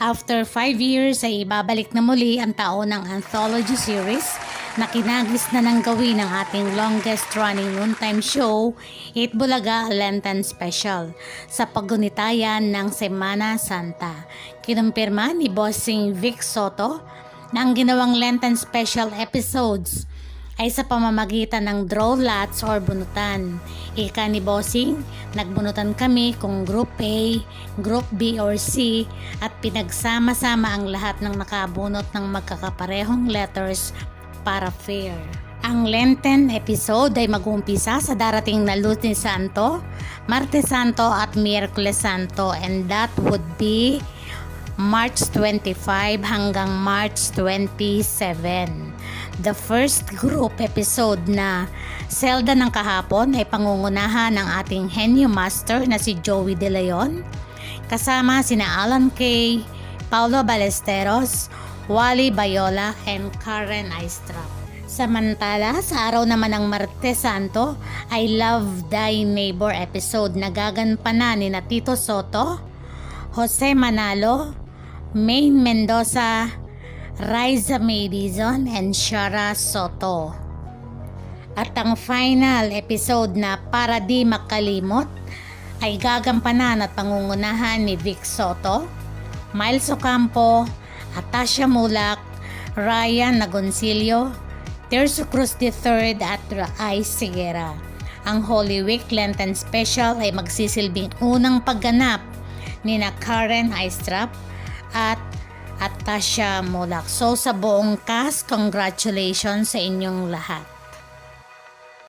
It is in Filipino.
After 5 years ay ibabalik na muli ang taonang anthology series na kinagis na ng gawin ng ating longest running noontime show, Eat Bulaga Lenten Special sa paggunitayan ng Semana Santa. Kinumpirma ni Bossing Vic Soto na ang ginawang Lenten Special episodes ay sa pamamagitan ng draw lots or bunutan. Ika ni Bossing, nagbunutan kami kung Group A, Group B or C at pinagsama-sama ang lahat ng nakabunot ng magkakaparehong letters para fair. Ang Lenten episode ay mag-uumpisa sa darating na Lunes Santo, Martes Santo at Miyerkules Santo, and that would be March 25 hanggang March 27. The first group episode na Zelda ng kahapon ay pangungunahan ng ating henyo master na si Joey De Leon, kasama sina Alan Kay, Paulo Ballesteros, Wally Bayola, and Karen Aistrap. Samantala, sa araw naman ng Martes Santo ay Love Thy Neighbor episode na gagampanan ni Tito Soto, Jose Manalo, Maine Mendoza, Riza Madison, and Shara Soto. At ang final episode na Para Di Makalimot ay gagampanan at pangungunahan ni Vic Soto, Miles Ocampo, Atasha Mulak, Ryan Nagoncillo, Terzo Cruz III at Rai Seguera. Ang Holy Week Lenten Special ay magsisilbing unang pagganap ni Karen Aistrap at Atasha Mulak. So sa buong cast, congratulations sa inyong lahat.